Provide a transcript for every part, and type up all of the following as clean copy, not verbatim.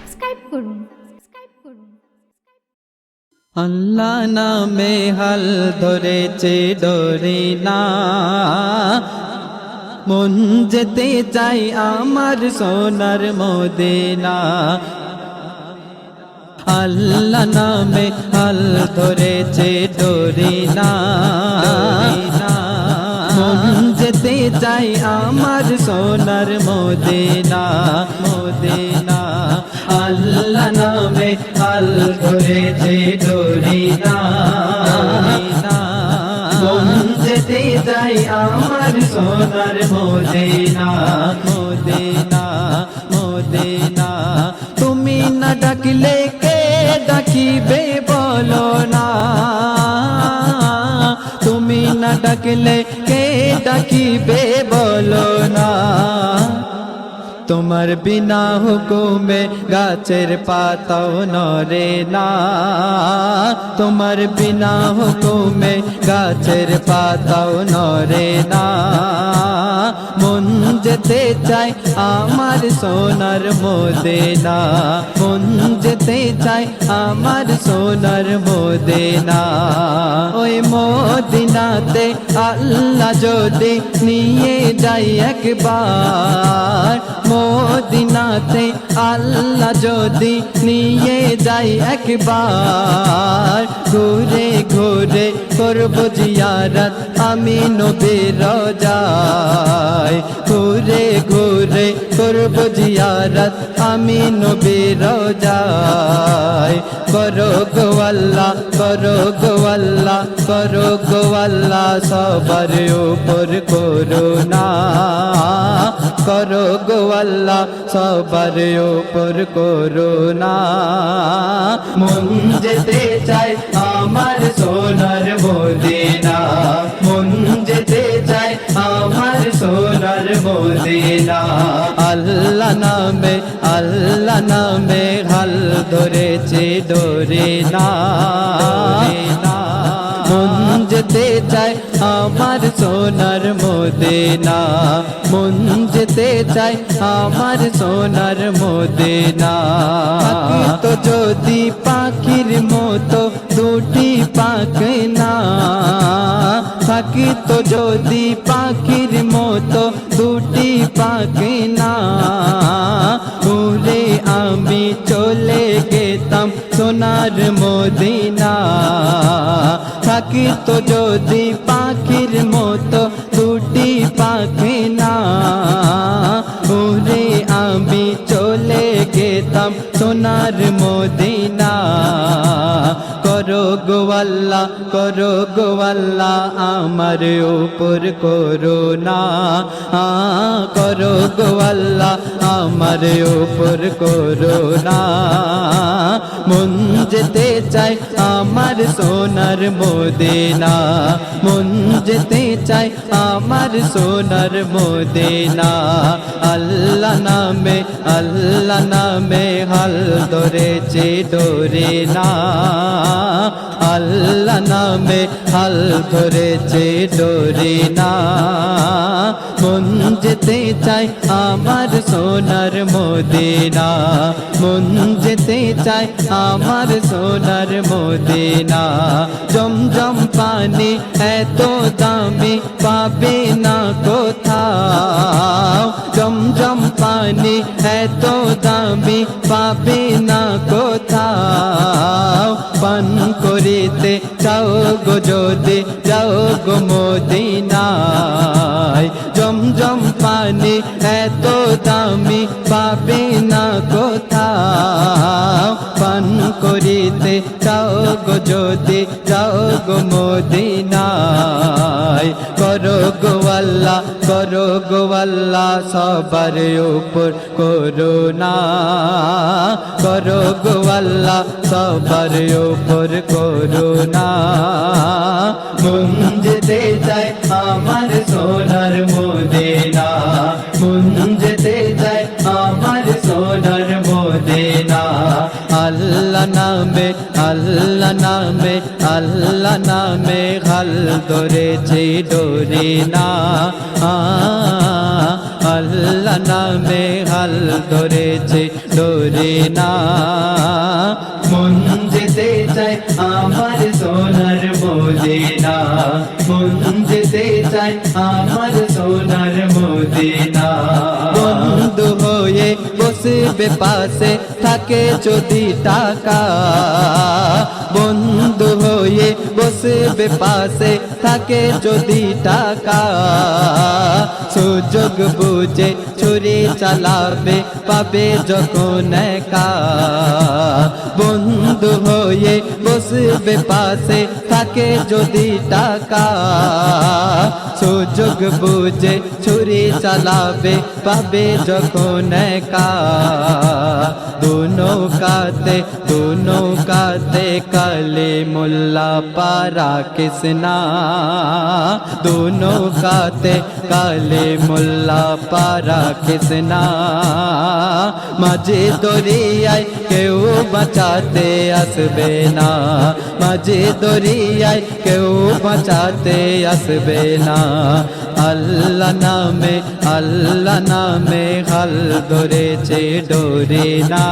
Subscribe করুন। আল্লাহ নামে হাল ধরেছে ডরি না, মন যেতে চাই আমার সোনার মদিনা। আল্লাহ নামে হাল ধরেছে ডরি না, মন যেতে চাই আমার সোনার মদিনা মদিনা। আল্লাহ নামে হাল ধরেছে ডরি না, মন যেতে চাই আমার সোনার মদিনা মদিনা মদিনা। তুমি না ডাকলে কে ডাকিবে বলো না, তুমি না ডাকলে কে ডাকিবে বলো না। তোমার বিনা হুকুমে গাছের পাতাও নড়ে না, তোমার বিনা হুকুমে গাছের পাতাও নড়ে না। মন যেতে চাই আমার সোনার মদিনা, মন যেতে চাই আমার সোনার মদিনা। ওই মদিনাতে আল্লাহ যদি নিয়ে যাই একবার, মদিনাতে আল্লাহ যদি নিয়ে যাই একবার, ঘুরে ঘুরে করব জিয়ারত আমি নবীর রওজায়, ঘুরে ঘুরে করব জিয়ারত আমি নবীর রওজায়। করো গো আল্লাহ, করো গো আল্লাহ, করো গো আল্লাহ সবার উপর করুণা, করো গো আল্লাহ সবার উপর করুণা। মন যেতে চাই আমার সোনার মদিনা, মন যেতে চাই আমার সোনার মদিনা। আল্লাহ নামে আল্লাহ নামে হাল ধরেছে ডরি না, মন যেতে চাই আমার সোনার মদিনা, মন যেতে চাই আমার সোনার মদিনা। তো যদি পাখির মতো দুটি পাখ না থাকি, তো যদি পাখির মতো দুটি পাখ না, উড়ে আমি চলে গেতাম সোনার মদিনা। থাকি তো যদি পাখির মতো দুটি পাখি না, উড়ে আমি চলে গেতাম সোনার মদিনা। করো গো আল্লাহ, করো গো আল্লাহ আমার উপর করুণা, করো গো আল্লাহ আমার উপর করুণা। মন যেতে চাই আমার সোনার মদিনা, মন যেতে চাই আমার সোনার মদিনা। আল্লাহ নামে আল্লাহ নামে হাল ধরেছে ডরি না, আল্লাহ নামে হাল ধরেছে ডরি না। মন যেতে চাই আমার সোনার মদিনা, মন যেতে চাই আমার সোনার মদিনা। জমজম পানি এত দামি পাবে না কোথাও, জমজম পানি এত দামি পাবে না কোথাও। পান করিতে চাও গো যদি যাও গো মদিনায়, জমজম পানি এত দামি পাবে না কোথাও। পান করিতে চাও গো যদি যাও গো মদিনায়। করো গো আল্লাহ, করো গো আল্লাহ সবার উপর করুণা, করো গো আল্লাহ সবার উপর করুণা। মন যেতে চাই আমার সোনার মদিনা, মন যেতে চাই আমার সোনার মদিনা। আল্লাহ নামে আল্লাহ নামে আল্লাহ নামে হাল ধরেছে ডরি না, আল্লাহ নামে হাল ধরেছে ডোরে না মন যেতে চায় আমার সোনার মদিনা মন যেতে চায় আমার সোনার মদিনা বন্ধু হয়ে বসবে পাশে থাকে যদি টাকা বন্ধু হয়ে বসবে পাশে থাকে যদি টাকা সুযোগ বুঝে ছুরি চালাবে পাবে যখন একা বন্ধু হয়ে বসবে পাশে থাকে যদি টাকা সুযোগ বুঝে ছুরি চালাবে পাবে যখন একা दोनों काते काले मुल्ला पारा किसना दोनों काते काले मुल्ला पारा किसना माझे दरियाय केउ बचाते আসবে না माझे दरियाय केउ बचाते আসবে না আল্লাহ নামে হাল ধরেছে ডোরে না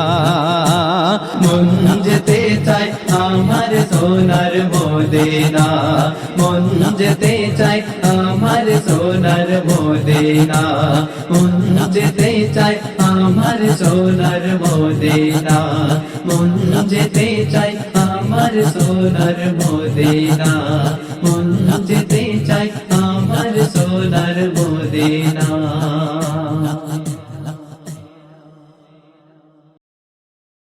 মন যেতে চায় আমার সোনার মদিনা মন যেতে চায় আমার সোনার মদিনা মন যেতে চায় আমার সোনার মদিনা মন যেতে চায় আমার সোনার মদিনা মন যেতে